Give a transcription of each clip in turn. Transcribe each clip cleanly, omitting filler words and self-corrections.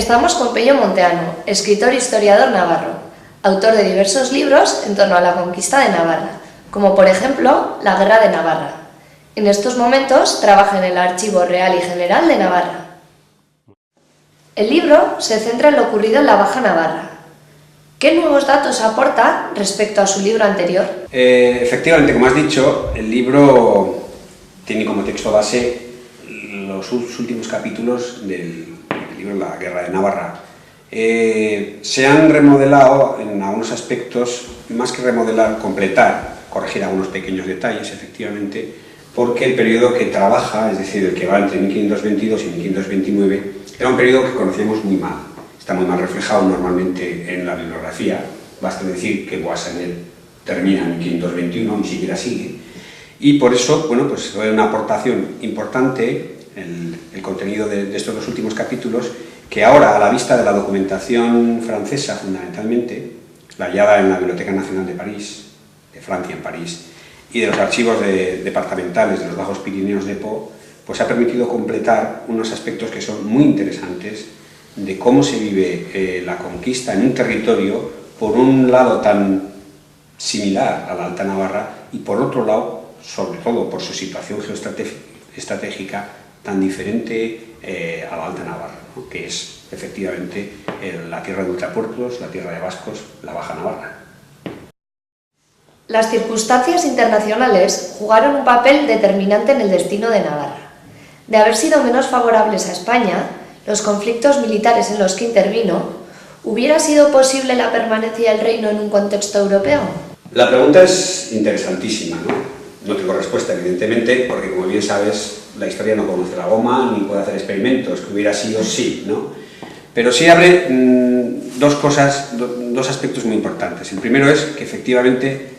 Estamos con Pello Monteano, escritor e historiador navarro, autor de diversos libros en torno a la conquista de Navarra, como por ejemplo La Guerra de Navarra. En estos momentos trabaja en el Archivo Real y General de Navarra. El libro se centra en lo ocurrido en la Baja Navarra. ¿Qué nuevos datos aporta respecto a su libro anterior? Efectivamente, como has dicho, el libro tiene como texto base los últimos capítulos del libro La Guerra de Navarra. Se han remodelado en algunos aspectos, más que remodelar, completar, corregir algunos pequeños detalles, efectivamente, porque el periodo que trabaja, es decir, el que va entre 1522 y 1529, era un periodo que conocíamos muy mal. Está muy mal reflejado normalmente en la bibliografía. Basta decir que Boissonnet termina en 1521, ni siquiera sigue. Y por eso, bueno, pues fue una aportación importante el contenido de estos dos últimos capítulos, que ahora, a la vista de la documentación francesa, fundamentalmente, la hallada en la Biblioteca Nacional de París, de Francia en París, y de los archivos departamentales de los Bajos Pirineos de Po, pues ha permitido completar unos aspectos que son muy interesantes de cómo se vive la conquista en un territorio, por un lado tan similar a la Alta Navarra y por otro lado, sobre todo por su situación geoestratégica, tan diferente a la Alta Navarra, ¿no? Que es efectivamente la tierra de ultrapuertos, la tierra de vascos, la Baja Navarra. Las circunstancias internacionales jugaron un papel determinante en el destino de Navarra. De haber sido menos favorables a España, los conflictos militares en los que intervino, ¿hubiera sido posible la permanencia del reino en un contexto europeo? La pregunta es interesantísima, ¿no? No tengo respuesta, evidentemente, porque como bien sabes, la historia no conoce la goma ni puede hacer experimentos, que hubiera sido sí, ¿no? Pero sí abre dos aspectos muy importantes. El primero es que efectivamente,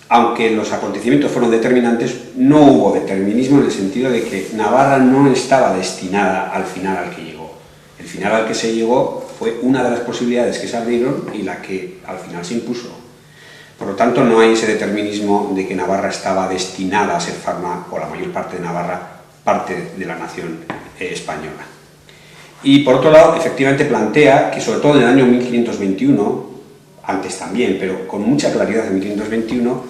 aunque los acontecimientos fueron determinantes, no hubo determinismo en el sentido de que Navarra no estaba destinada al final al que llegó. El final al que se llegó fue una de las posibilidades que se abrieron y la que al final se impuso. Por lo tanto, no hay ese determinismo de que Navarra estaba destinada a ser o la mayor parte de Navarra, parte de la nación española. Y por otro lado, efectivamente plantea que sobre todo en el año 1521, antes también, pero con mucha claridad en 1521,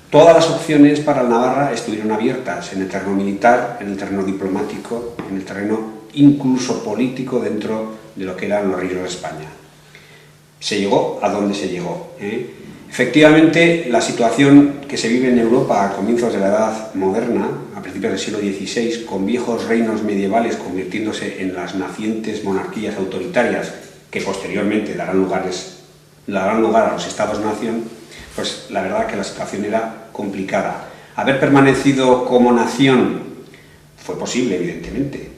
todas las opciones para Navarra estuvieron abiertas en el terreno militar, en el terreno diplomático, en el terreno incluso político dentro de lo que eran los reinos de España. Se llegó a donde se llegó. Efectivamente, la situación que se vive en Europa a comienzos de la Edad Moderna, a principios del siglo XVI, con viejos reinos medievales convirtiéndose en las nacientes monarquías autoritarias que posteriormente darán lugar a los estados-nación, pues la verdad que la situación era complicada. Haber permanecido como nación fue posible, evidentemente.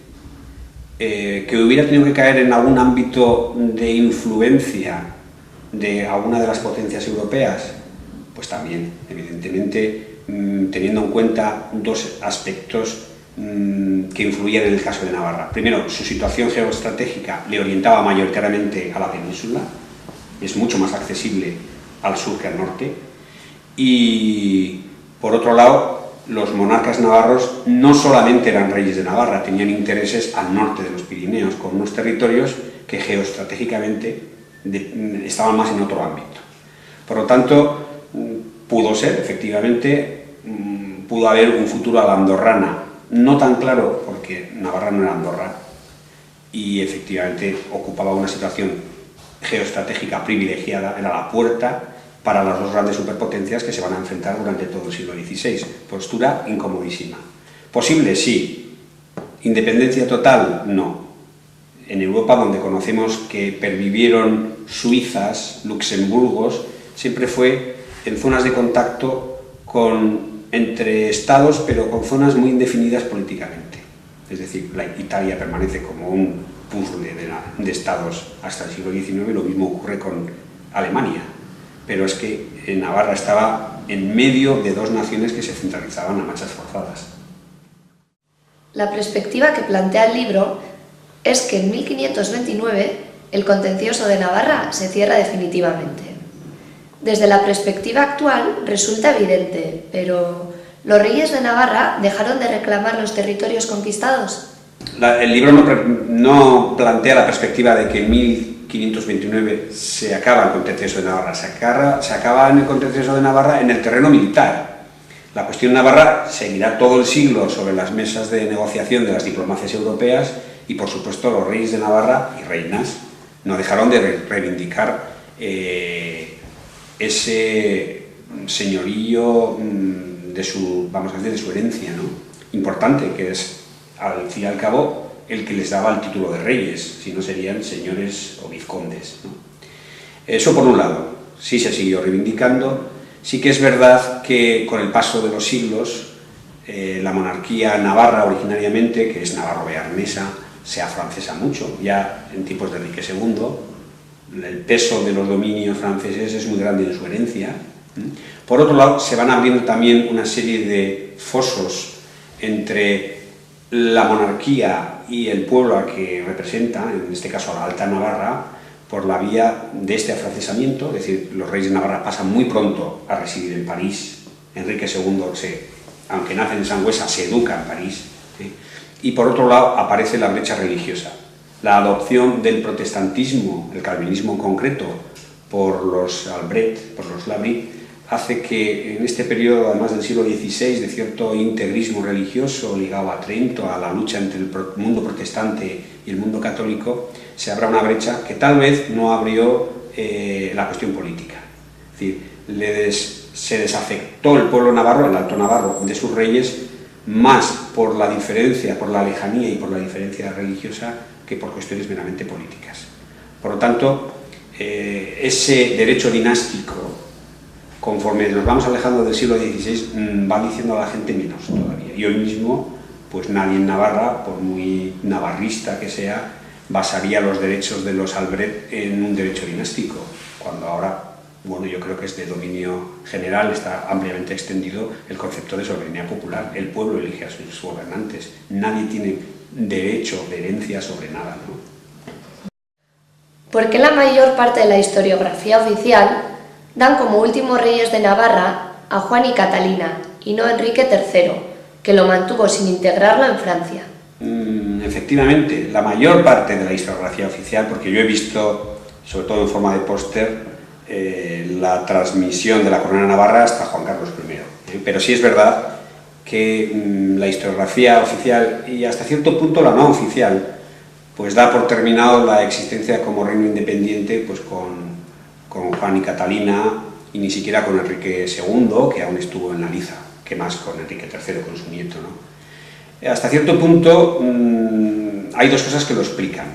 Que hubiera tenido que caer en algún ámbito de influencia de alguna de las potencias europeas, pues también, evidentemente, teniendo en cuenta dos aspectos que influían en el caso de Navarra. Primero, su situación geoestratégica le orientaba mayoritariamente a la península, es mucho más accesible al sur que al norte, y por otro lado, los monarcas navarros no solamente eran reyes de Navarra, tenían intereses al norte de los Pirineos, con unos territorios que geoestratégicamente estaban más en otro ámbito. Por lo tanto, pudo ser, efectivamente, pudo haber un futuro a la andorrana, no tan claro porque Navarra no era Andorra y efectivamente ocupaba una situación geoestratégica privilegiada, era la puerta para las dos grandes superpotencias que se van a enfrentar durante todo el siglo XVI. Postura incomodísima. ¿Posible? Sí. ¿Independencia total? No. En Europa, donde conocemos que pervivieron Suizas, Luxemburgos, siempre fue en zonas de contacto entre estados, pero con zonas muy indefinidas políticamente. Es decir, Italia permanece como un puzzle de estados hasta el siglo XIX, lo mismo ocurre con Alemania. Pero es que Navarra estaba en medio de dos naciones que se centralizaban a marchas forzadas. La perspectiva que plantea el libro es que en 1529 el contencioso de Navarra se cierra definitivamente. Desde la perspectiva actual resulta evidente, pero ¿los reyes de Navarra dejaron de reclamar los territorios conquistados? El libro no plantea la perspectiva de que en 1529 se acaba el contencioso de Navarra, se acaba en el contencioso de Navarra en el terreno militar. La cuestión navarra seguirá todo el siglo sobre las mesas de negociación de las diplomacias europeas y, por supuesto, los reyes de Navarra y reinas no dejaron de reivindicar ese señorío de su, vamos a decir, de su herencia, ¿no? Importante, que es, al fin y al cabo, el que les daba el título de reyes, si no serían señores o vizcondes, ¿no? Eso por un lado, sí se siguió reivindicando. Sí que es verdad que con el paso de los siglos la monarquía navarra originariamente, que es navarro-bearnesa, se afrancesa mucho. Ya en tiempos de Enrique II el peso de los dominios franceses es muy grande en su herencia. Por otro lado, se van abriendo también una serie de fosos entre la monarquía y el pueblo al que representa, en este caso a la Alta Navarra, por la vía de este afrancesamiento. Es decir, los reyes de Navarra pasan muy pronto a residir en París. Enrique II, aunque nace en Sangüesa, se educa en París. Y por otro lado aparece la brecha religiosa. La adopción del protestantismo, el calvinismo en concreto, por los Albret, por los Labri, hace que en este periodo, además del siglo XVI, de cierto integrismo religioso ligado a Trento, a la lucha entre el mundo protestante y el mundo católico, se abra una brecha que tal vez no abrió la cuestión política. Es decir, se desafectó el pueblo navarro, el Alto Navarro, de sus reyes, más por la diferencia, por la lejanía y por la diferencia religiosa que por cuestiones meramente políticas. Por lo tanto, ese derecho dinástico, conforme nos vamos alejando del siglo XVI, va diciendo a la gente menos todavía. Y hoy mismo, pues nadie en Navarra, por muy navarrista que sea, basaría los derechos de los Albret en un derecho dinástico, cuando ahora, bueno, yo creo que es de dominio general, está ampliamente extendido el concepto de soberanía popular. El pueblo elige a sus gobernantes, nadie tiene derecho de herencia sobre nada, ¿no? ¿Por qué la mayor parte de la historiografía oficial dan como últimos reyes de Navarra a Juan y Catalina y no a Enrique III, que lo mantuvo sin integrarlo en Francia? Efectivamente, la mayor parte de la historiografía oficial, porque yo he visto, sobre todo en forma de póster, la transmisión de la corona navarra hasta Juan Carlos I. Pero sí es verdad que la historiografía oficial y hasta cierto punto la no oficial, pues da por terminado la existencia como reino independiente, pues con Juan y Catalina, y ni siquiera con Enrique II, que aún estuvo en la liza, que más con Enrique III, con su nieto, ¿no? Hasta cierto punto hay dos cosas que lo explican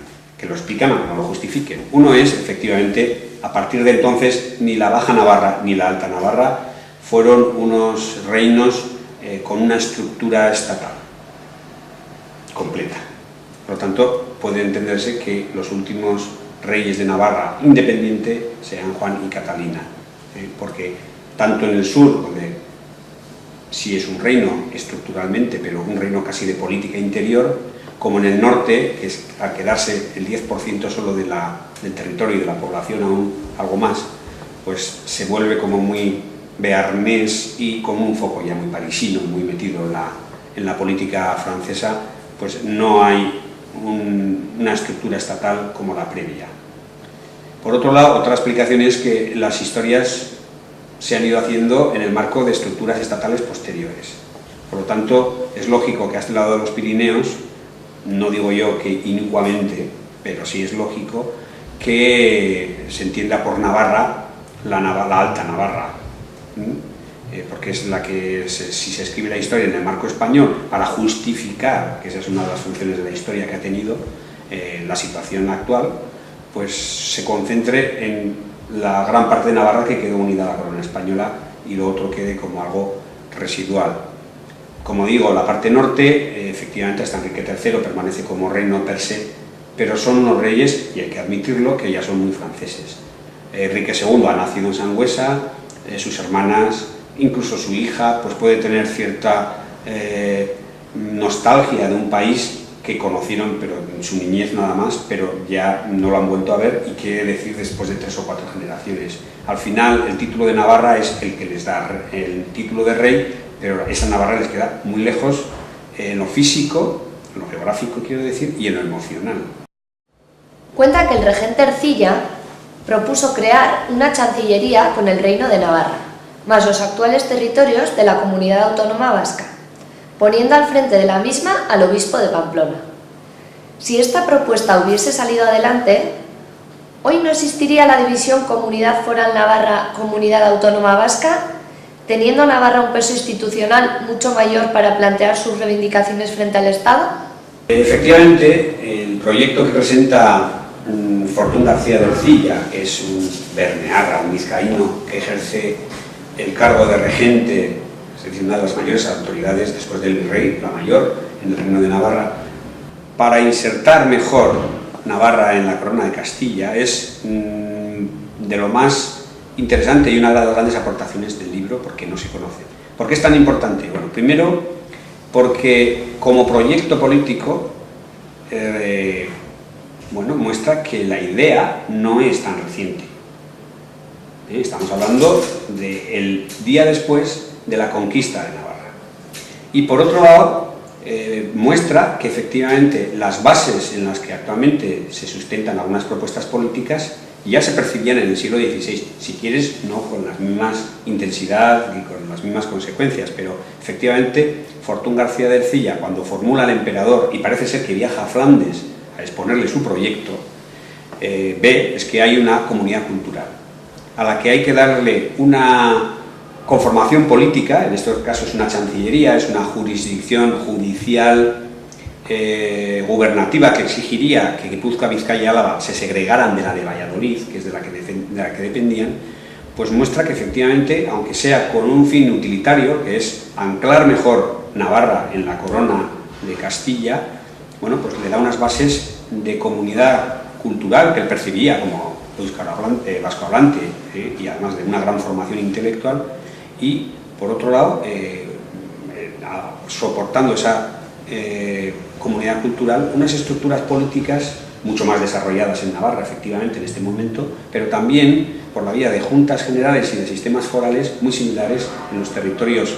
aunque no lo justifiquen. Uno es, efectivamente, a partir de entonces ni la Baja Navarra ni la Alta Navarra fueron unos reinos con una estructura estatal completa. Por lo tanto, puede entenderse que los últimos reyes de Navarra independiente sean Juan y Catalina, porque tanto en el sur, donde sí es un reino estructuralmente, pero un reino casi de política interior, como en el norte, que es al quedarse el 10% solo del territorio y de la población aún algo más, pues se vuelve como muy bearnés y con un foco ya muy parisino, muy metido en la política francesa, pues no hay una estructura estatal como la previa. Por otro lado, otra explicación es que las historias se han ido haciendo en el marco de estructuras estatales posteriores. Por lo tanto, es lógico que a este lado de los Pirineos, no digo yo que inicuamente, pero sí es lógico que se entienda por Navarra la Alta Navarra, porque es la que, si se escribe la historia en el marco español para justificar, que esa es una de las funciones de la historia que ha tenido la situación actual, pues se concentre en la gran parte de Navarra que quedó unida a la corona española y lo otro quede como algo residual. Como digo, la parte norte, efectivamente, hasta Enrique III permanece como reino per se, pero son unos reyes, y hay que admitirlo, que ya son muy franceses. Enrique II ha nacido en Sangüesa, sus hermanas, incluso su hija, pues puede tener cierta nostalgia de un país que conocieron pero en su niñez nada más, pero ya no lo han vuelto a ver, y qué decir después de 3 o 4 generaciones. Al final, el título de Navarra es el que les da el título de rey, pero esa Navarra les queda muy lejos en lo físico en lo geográfico quiero decir, y en lo emocional. Cuenta que el regente Ercilla propuso crear una chancillería con el Reino de Navarra, más los actuales territorios de la Comunidad Autónoma Vasca, poniendo al frente de la misma al obispo de Pamplona. Si esta propuesta hubiese salido adelante, hoy no existiría la división Comunidad Foral Navarra-Comunidad Autónoma Vasca, teniendo Navarra un peso institucional mucho mayor para plantear sus reivindicaciones frente al Estado. Efectivamente, el proyecto que presenta Fortún García de Ercilla, que es un bernearra, un vizcaíno que ejerce el cargo de regente, es decir, una de las mayores autoridades después del virrey, la mayor, en el Reino de Navarra, para insertar mejor Navarra en la corona de Castilla, es de lo más interesante y una de las grandes aportaciones del libro, porque no se conoce. ¿Por qué es tan importante? Bueno, primero, porque como proyecto político, muestra que la idea no es tan reciente. Estamos hablando del día después de la conquista de Navarra. Y por otro lado, muestra que efectivamente las bases en las que actualmente se sustentan algunas propuestas políticas ya se percibían en el siglo XVI, si quieres, no con la misma intensidad y con las mismas consecuencias, pero efectivamente Fortún García de Ercilla, cuando formula al emperador y parece ser que viaja a Flandes a exponerle su proyecto, ve es que hay una comunidad cultural a la que hay que darle una conformación política, en estos casos una chancillería, es una jurisdicción judicial gubernativa que exigiría que Guipúzcoa, Vizcaya y Álava se segregaran de la de Valladolid, que es de la que dependían, pues muestra que efectivamente, aunque sea con un fin utilitario, que es anclar mejor Navarra en la corona de Castilla, bueno, pues le da unas bases de comunidad cultural que él percibía como vascohablante y además de una gran formación intelectual, y por otro lado, soportando esa comunidad cultural, unas estructuras políticas mucho más desarrolladas en Navarra, efectivamente, en este momento, pero también por la vía de juntas generales y de sistemas forales muy similares en los territorios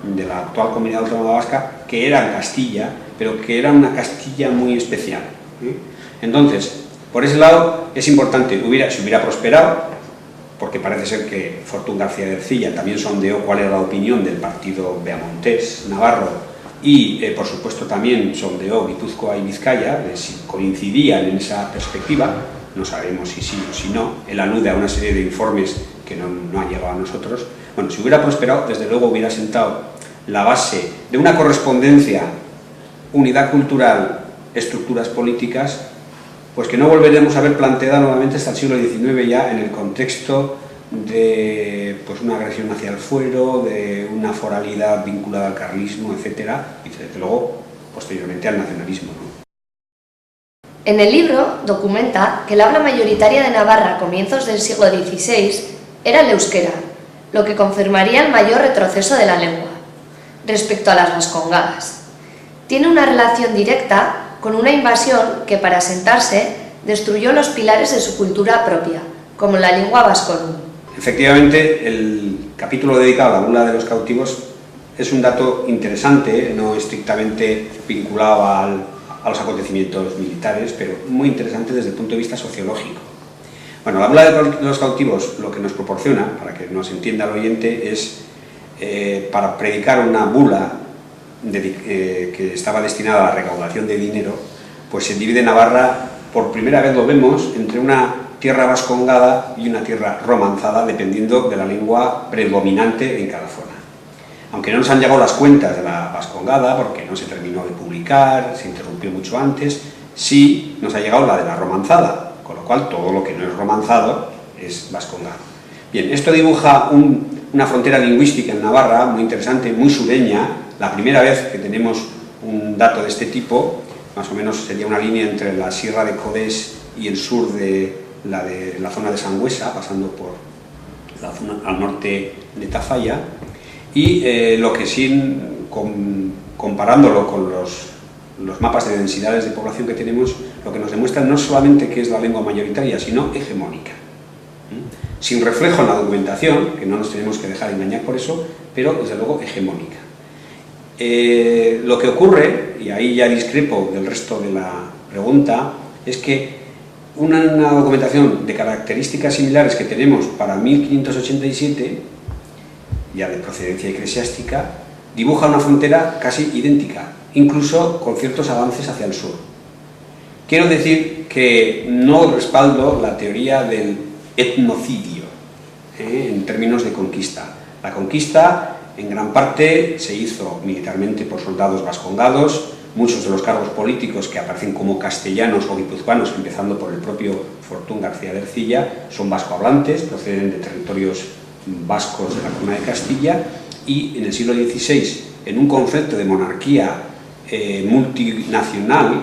de la actual Comunidad Autónoma Vasca, que eran Castilla, pero que era una Castilla muy especial. Entonces, por ese lado, es importante, si hubiera prosperado, porque parece ser que Fortún García de Ercilla también sondeó cuál era la opinión del partido beamontés navarro, y por supuesto también sondeó Guipúzcoa y Vizcaya, si coincidían en esa perspectiva, no sabemos si sí o si no, él alude a una serie de informes que no han llegado a nosotros. Bueno, si hubiera prosperado, desde luego hubiera sentado la base de una correspondencia, unidad cultural, estructuras políticas, pues que no volveremos a ver planteada nuevamente hasta el siglo XIX, ya en el contexto de pues una agresión hacia el fuero, de una foralidad vinculada al carlismo, etcétera, y desde luego posteriormente al nacionalismo, ¿no? En el libro documenta que la habla mayoritaria de Navarra a comienzos del siglo XVI era el euskera, lo que confirmaría el mayor retroceso de la lengua respecto a las vascongadas. Tiene una relación directa con una invasión que, para asentarse, destruyó los pilares de su cultura propia, como la lengua vascón. Efectivamente, el capítulo dedicado a la bula de los cautivos es un dato interesante, no estrictamente vinculado a los acontecimientos militares, pero muy interesante desde el punto de vista sociológico. Bueno, la bula de los cautivos lo que nos proporciona, para que nos entienda el oyente, es para predicar una bula que estaba destinada a la recaudación de dinero, pues se divide Navarra, por primera vez lo vemos, entre una tierra vascongada y una tierra romanzada, dependiendo de la lengua predominante en cada zona. Aunque no nos han llegado las cuentas de la vascongada, porque no se terminó de publicar, se interrumpió mucho antes, sí nos ha llegado la de la romanzada, con lo cual todo lo que no es romanzado es vascongado. Bien, esto dibuja una frontera lingüística en Navarra muy interesante, muy sureña. La primera vez que tenemos un dato de este tipo, más o menos sería una línea entre la Sierra de Codés y el sur de la zona de Sangüesa, pasando por la zona al norte de Tafalla, y lo que sí, comparándolo con los mapas de densidades de población que tenemos, lo que nos demuestra no solamente que es la lengua mayoritaria, sino hegemónica. Sin reflejo en la documentación, que no nos tenemos que dejar engañar por eso, pero desde luego hegemónica. Lo que ocurre, y ahí ya discrepo del resto de la pregunta, es que una documentación de características similares que tenemos para 1587, ya de procedencia eclesiástica, dibuja una frontera casi idéntica, incluso con ciertos avances hacia el sur. Quiero decir que no respaldo la teoría del etnocidio en términos de conquista. La conquista en gran parte se hizo militarmente por soldados vascongados. Muchos de los cargos políticos que aparecen como castellanos o guipuzcoanos, empezando por el propio Fortún García de Ercilla, son vascohablantes, proceden de territorios vascos de la Corona de Castilla, y en el siglo XVI, en un concepto de monarquía multinacional,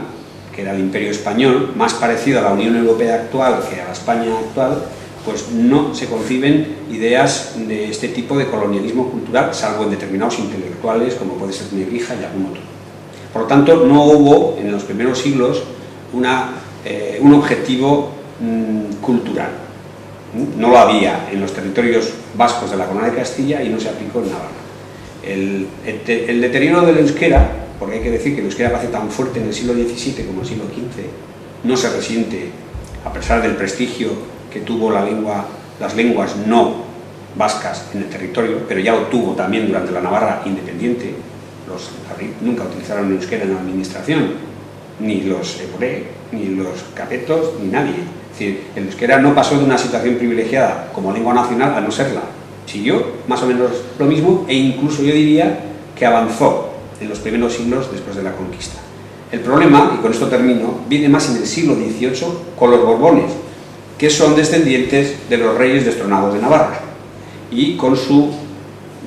que era el Imperio Español, más parecido a la Unión Europea actual que a la España actual, pues no se conciben ideas de este tipo de colonialismo cultural, salvo en determinados intelectuales, como puede ser Nebrija y algún otro. Por lo tanto, no hubo en los primeros siglos un objetivo cultural. No lo había en los territorios vascos de la Corona de Castilla y no se aplicó en Navarra. El deterioro del euskera, porque hay que decir que el euskera parece tan fuerte en el siglo XVII como en el siglo XV, no se resiente, a pesar del prestigio que tuvo las lenguas no vascas en el territorio, pero ya lo tuvo también durante la Navarra independiente. Los jarrí nunca utilizaron el euskera en la administración, ni los ebré, ni los capetos, ni nadie. Es decir, el euskera no pasó de una situación privilegiada como lengua nacional a no serla. Siguió más o menos lo mismo e incluso yo diría que avanzó en los primeros siglos después de la conquista. El problema, y con esto termino, viene más en el siglo XVIII con los Borbones, que son descendientes de los reyes destronados de Navarra, y con su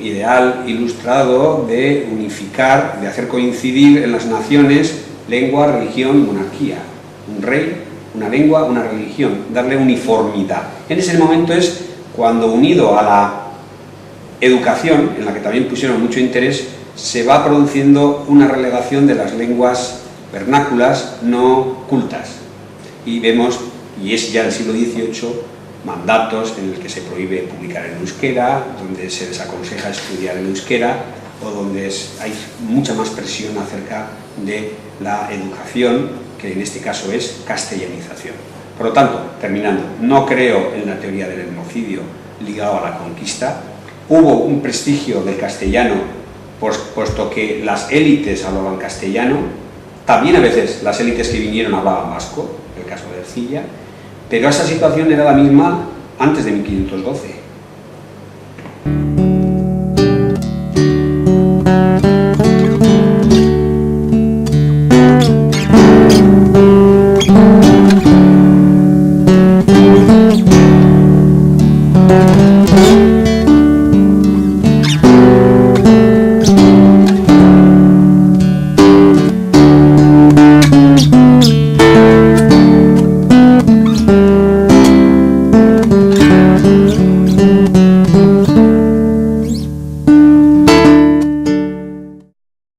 ideal ilustrado de unificar, de hacer coincidir en las naciones lengua, religión y monarquía. Un rey, una lengua, una religión, darle uniformidad. En ese momento es cuando, unido a la educación, en la que también pusieron mucho interés, se va produciendo una relegación de las lenguas vernáculas no cultas. Y vemos, y es ya del siglo XVIII, mandatos en los que se prohíbe publicar en euskera, donde se desaconseja estudiar en euskera, o donde hay mucha más presión acerca de la educación, que en este caso es castellanización. Por lo tanto, terminando, no creo en la teoría del etnocidio ligado a la conquista. Hubo un prestigio del castellano, puesto que las élites hablaban castellano, también a veces las élites que vinieron hablaban vasco, el caso de Ercilla, pero esa situación era la misma antes de 1512.